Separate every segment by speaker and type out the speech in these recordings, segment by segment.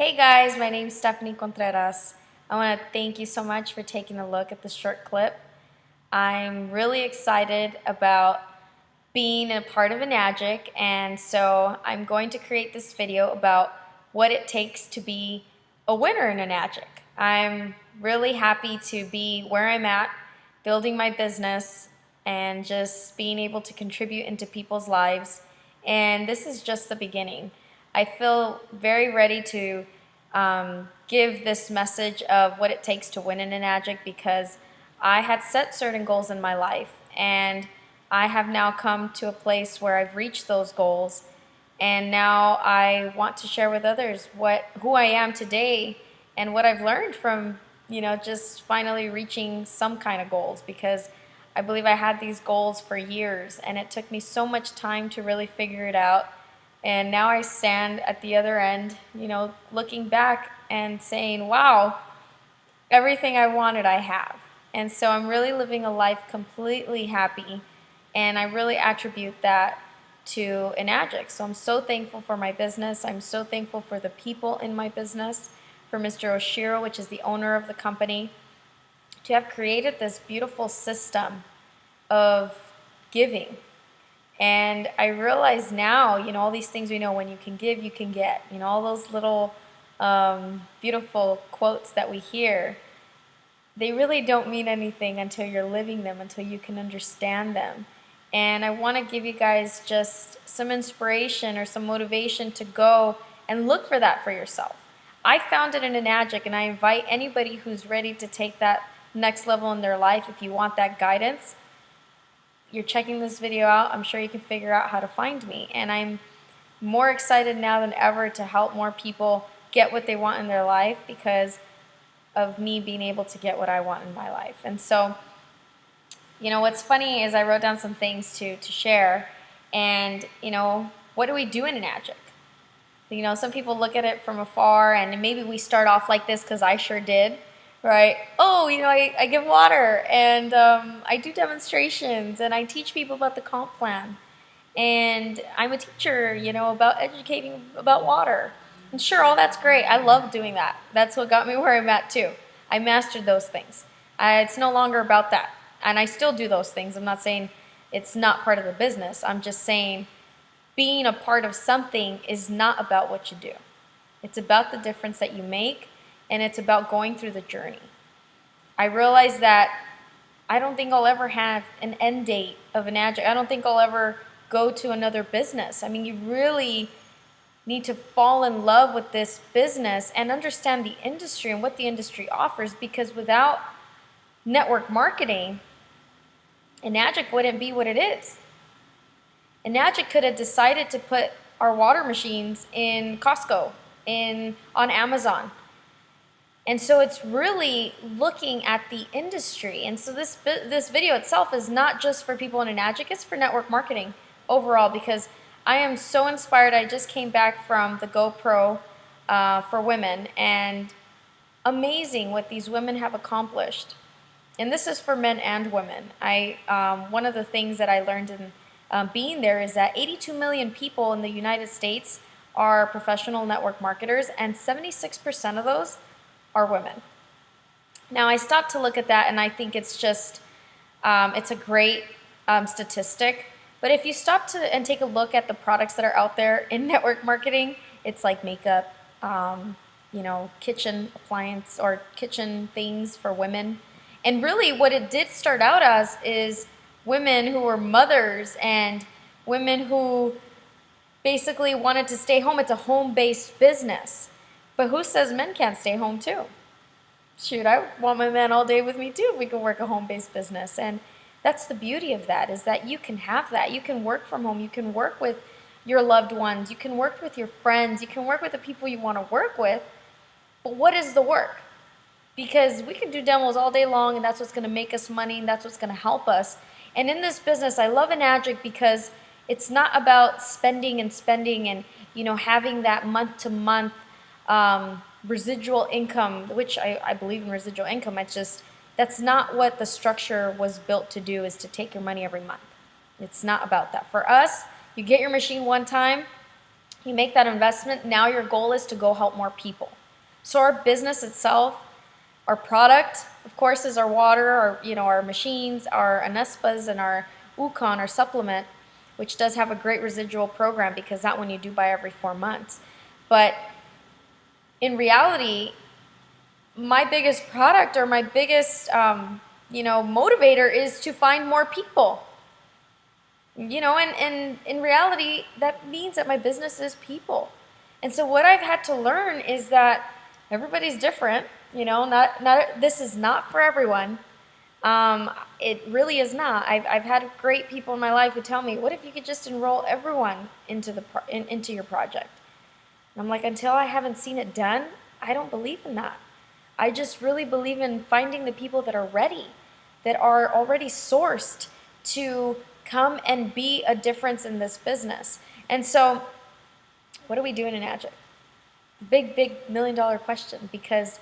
Speaker 1: Hey guys, my name's Stephanie Contreras. I want to thank you so much for taking a look at this short clip. I'm really excited about being a part of Enagic, and so I'm going to create this video about what it takes to be a winner in Enagic. I'm really happy to be where I'm at, building my business, and just being able to contribute into people's lives. And this is just the beginning. I feel very ready to give this message of what it takes to win in Enagic because I had set certain goals in my life, and I have now come to a place where I've reached those goals, and now I want to share with others who I am today and what I've learned from just finally reaching some kind of goals, because I believe I had these goals for years and it took me so much time to really figure it out. And now I stand at the other end, looking back and saying, wow, everything I wanted I have. And so I'm really living a life completely happy, and I really attribute that to Enagic. So I'm so thankful for my business. I'm so thankful for the people in my business, for Mr. Oshiro, which is the owner of the company, to have created this beautiful system of giving. And I realize now, all these things we know, when you can give, you can get. All those little beautiful quotes that we hear, they really don't mean anything until you're living them, until you can understand them. And I want to give you guys just some inspiration or some motivation to go and look for that for yourself. I found it in Enagic, and I invite anybody who's ready to take that next level in their life. If you want that guidance, you're checking this video out, I'm sure you can figure out how to find me. And I'm more excited now than ever to help more people get what they want in their life because of me being able to get what I want in my life. And so, what's funny is I wrote down some things to share. And, what do we do in Enagic? Some people look at it from afar, and maybe we start off like this because I sure did. Right? Oh, I give water, and I do demonstrations, and I teach people about the comp plan. And I'm a teacher, about educating about water. And sure, all that's great. I love doing that. That's what got me where I'm at too. I mastered those things. It's no longer about that. And I still do those things. I'm not saying it's not part of the business. I'm just saying being a part of something is not about what you do. It's about the difference that you make, and it's about going through the journey. I realize that I don't think I'll ever have an end date of Enagic. I don't think I'll ever go to another business. I mean, you really need to fall in love with this business and understand the industry and what the industry offers, because without network marketing, Enagic wouldn't be what it is. Enagic could have decided to put our water machines in Costco, on Amazon. And so it's really looking at the industry. And so this video itself is not just for people in Enagic, it's for network marketing overall, because I am so inspired. I just came back from the GoPro for women, and amazing what these women have accomplished. And this is for men and women. One of the things that I learned in being there is that 82 million people in the United States are professional network marketers, and 76% of those are women. Now, I stopped to look at that, and I think it's just, it's a great statistic. But if you stop and take a look at the products that are out there in network marketing, it's like makeup, kitchen appliance or kitchen things for women. And really what it did start out as is women who were mothers and women who basically wanted to stay home. It's a home-based business. But who says men can't stay home too? Shoot, I want my man all day with me too if we can work a home-based business. And that's the beauty of that, is that you can have that. You can work from home. You can work with your loved ones. You can work with your friends. You can work with the people you want to work with. But what is the work? Because we can do demos all day long, and that's what's going to make us money, and that's what's going to help us. And in this business, I love Enagic because it's not about spending and having that month-to-month residual income, which I believe in residual income. That's not what the structure was built to do, is to take your money every month. It's not about that. For us, you get your machine one time, You make that investment, now your goal is to go help more people. So our business itself, our product, of course, is our water, our machines, our Anespas, and our Ukon, our supplement, which does have a great residual program because that one you do buy every 4 months. But in reality, my biggest product or my biggest, motivator is to find more people. And in reality, that means that my business is people. And so what I've had to learn is that everybody's different. This is not for everyone. It really is not. I've had great people in my life who tell me, "What if you could just enroll everyone into your project?" And I'm like, until I haven't seen it done, I don't believe in that. I just really believe in finding the people that are ready, that are already sourced to come and be a difference in this business. And so, what do we do in Enagic? Big $1 million question, because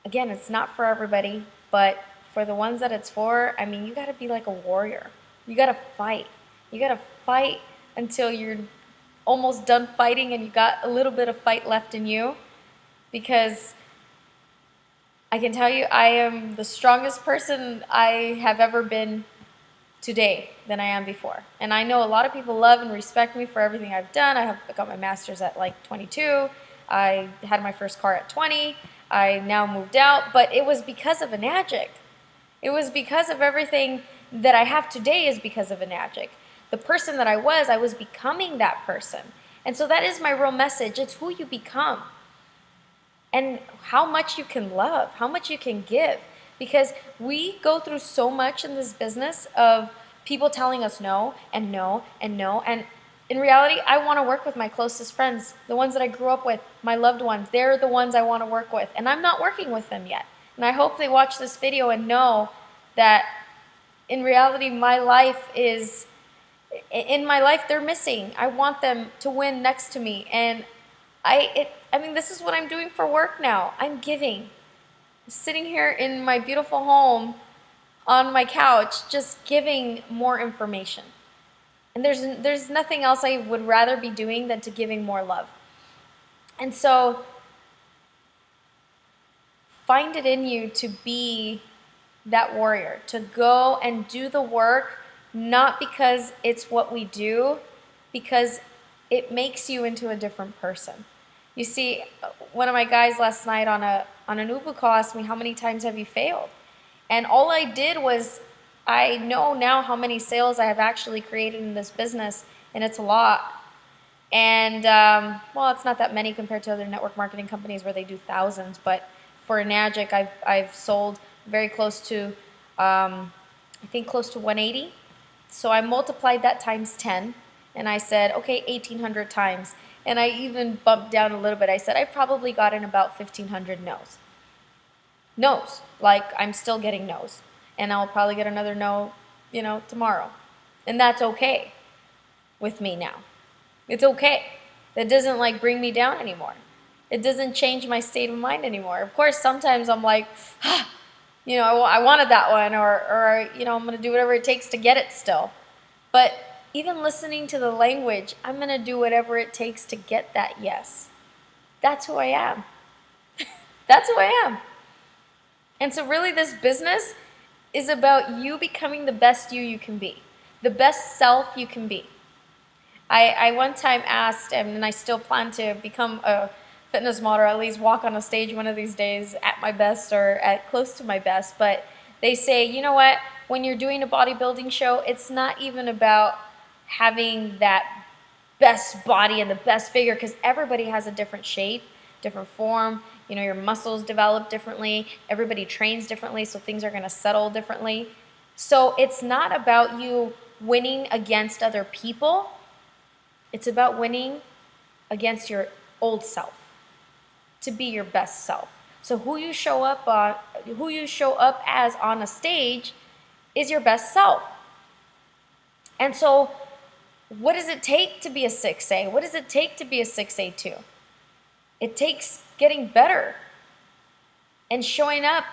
Speaker 1: again, it's not for everybody, but for the ones that it's for, you got to be like a warrior. You got to fight. You got to fight until you're almost done fighting and you got a little bit of fight left in you, because I can tell you I am the strongest person I have ever been today than I am before. And I know a lot of people love and respect me for everything I've done. I got my master's at like 22. I had my first car at 20. I now moved out, but it was because of Enagic. It was because of everything that I have today is because of Enagic. The person that I was becoming that person. And so that is my real message. It's who you become and how much you can love, how much you can give. Because we go through so much in this business of people telling us no and no and no. And in reality, I want to work with my closest friends, the ones that I grew up with, my loved ones. They're the ones I want to work with. And I'm not working with them yet. And I hope they watch this video and know that in reality, my life is, in my life, they're missing. I want them to win next to me. And this is what I'm doing for work now. I'm giving. Sitting here in my beautiful home on my couch, just giving more information. And there's nothing else I would rather be doing than to giving more love. And so find it in you to be that warrior, to go and do the work, not because it's what we do, because it makes you into a different person. You see, one of my guys last night on an Ubu call asked me, how many times have you failed? And all I did was, I know now how many sales I have actually created in this business, and it's a lot. And, it's not that many compared to other network marketing companies where they do thousands, but for Enagic, I've sold very close to, close to 180. So I multiplied that times 10, and I said, okay, 1,800 times. And I even bumped down a little bit. I said, I've probably gotten about 1,500 no's. No's. Like, I'm still getting no's. And I'll probably get another no, tomorrow. And that's okay with me now. It's okay. That doesn't, bring me down anymore. It doesn't change my state of mind anymore. Of course, sometimes I'm like, I wanted that one, or I'm going to do whatever it takes to get it still. But even listening to the language, I'm going to do whatever it takes to get that yes. That's who I am. That's who I am. And so really this business is about you becoming the best you can be, the best self you can be. I one time asked, and I still plan to become a fitness model, or at least walk on a stage one of these days at my best or at close to my best, but they say, you know what, when you're doing a bodybuilding show, it's not even about having that best body and the best figure, because everybody has a different shape, different form. Your muscles develop differently. Everybody trains differently, so things are going to settle differently. So it's not about you winning against other people. It's about winning against your old self, to be your best self. So who you show up as on a stage is your best self. And so what does it take to be a 6A? What does it take to be a 6A2? It takes getting better and showing up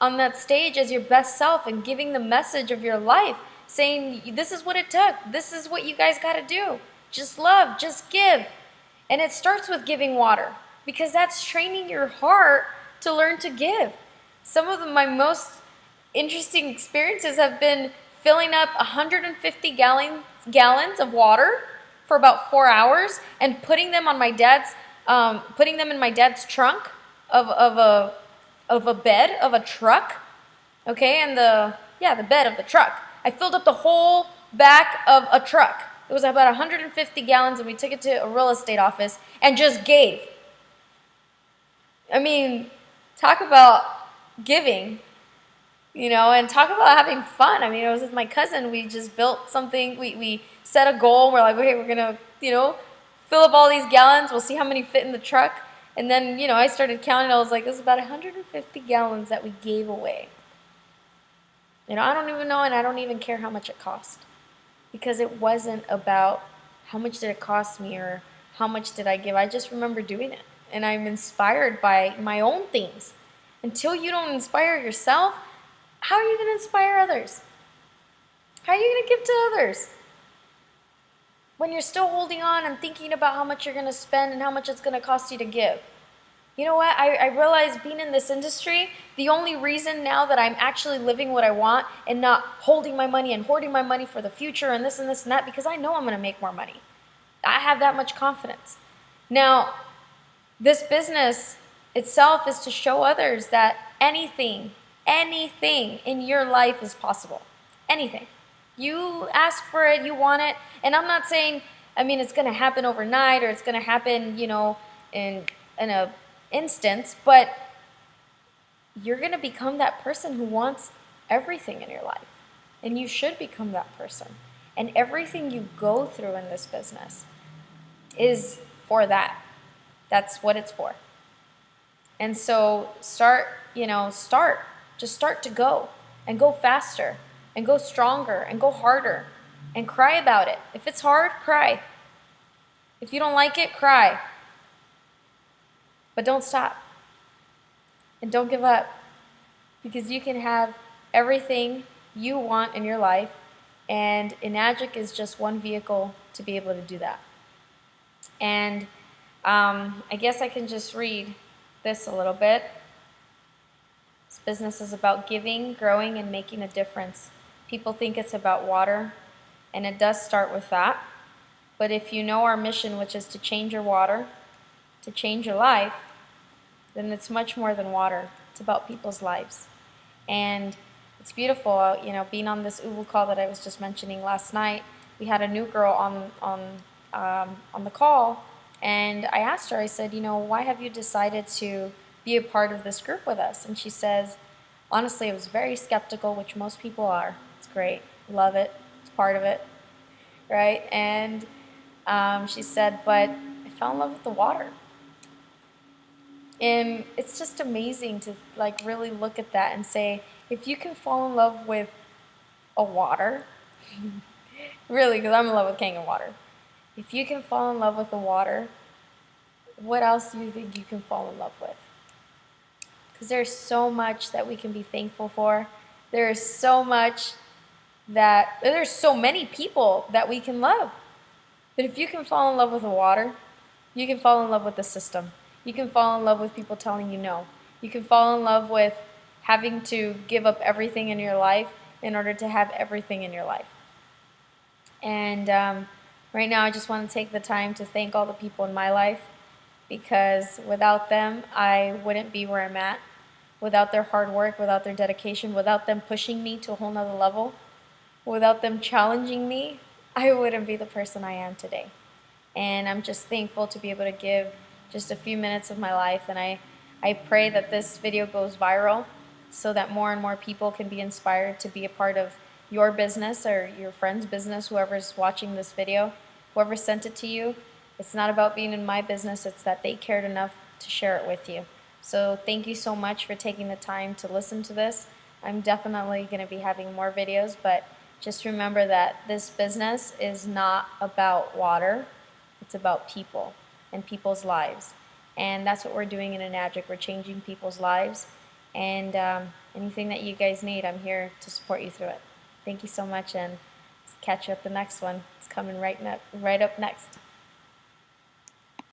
Speaker 1: on that stage as your best self and giving the message of your life, saying, this is what it took. This is what you guys got to do. Just love, just give. And it starts with giving water, because that's training your heart to learn to give. Some of my most interesting experiences have been filling up 150 gallons of water for about 4 hours and putting them on my dad's, putting them in my dad's trunk of a bed of a truck. Okay, and the bed of the truck. I filled up the whole back of a truck. It was about 150 gallons, and we took it to a real estate office and just gave. I mean, talk about giving, and talk about having fun. I mean, it was with my cousin. We just built something. We set a goal. We're like, okay, we're going to, fill up all these gallons. We'll see how many fit in the truck. And then, I started counting. I was like, this is about 150 gallons that we gave away. I don't even know, and I don't even care how much it cost. Because it wasn't about how much did it cost me or how much did I give. I just remember doing it. And I'm inspired by my own things. Until you don't inspire yourself, how are you going to inspire others? How are you going to give to others? When you're still holding on and thinking about how much you're going to spend and how much it's going to cost you to give. You know what? I realize being in this industry, the only reason now that I'm actually living what I want and not holding my money and hoarding my money for the future and this and this and that, because I know I'm going to make more money. I have that much confidence. Now, this business itself is to show others that anything in your life is possible. Anything. You ask for it, you want it, and I'm not saying, it's going to happen overnight or it's going to happen, in a instance, but you're going to become that person who wants everything in your life. And you should become that person. And everything you go through in this business is for that. That's what it's for. And so just start to go and go faster and go stronger and go harder and cry about it. If it's hard, cry. If you don't like it, cry. But don't stop. And don't give up. Because you can have everything you want in your life. And Enagic is just one vehicle to be able to do that. And I guess I can just read this a little bit. This business is about giving, growing, and making a difference. People think it's about water. And it does start with that. But if you know our mission, which is to change your water, to change your life, then it's much more than water. It's about people's lives. And it's beautiful, being on this Uvu call that I was just mentioning last night. We had a new girl on the call, and I asked her, I said, why have you decided to be a part of this group with us? And she says, honestly, I was very skeptical, which most people are. It's great. Love it. It's part of it. Right? And she said, but I fell in love with the water. And it's just amazing to really look at that and say, if you can fall in love with a water, really, because I'm in love with Kangen water. If you can fall in love with the water, what else do you think you can fall in love with? Because there's so much that we can be thankful for. There's so many people that we can love. But if you can fall in love with the water, you can fall in love with the system. You can fall in love with people telling you no. You can fall in love with having to give up everything in your life in order to have everything in your life. And right now I just want to take the time to thank all the people in my life, because without them I wouldn't be where I'm at. Without their hard work, without their dedication, without them pushing me to a whole nother level, without them challenging me, I wouldn't be the person I am today. And I'm just thankful to be able to give just a few minutes of my life, and I pray that this video goes viral so that more and more people can be inspired to be a part of your business or your friend's business, whoever's watching this video, whoever sent it to you. It's not about being in my business, it's that they cared enough to share it with you. So thank you so much for taking the time to listen to this. I'm definitely going to be having more videos, but just remember that this business is not about water, it's about people and people's lives. And that's what we're doing in Enagic. We're changing people's lives. And anything that you guys need, I'm here to support you through it. Thank you so much, and catch you at the next one. It's coming right up next.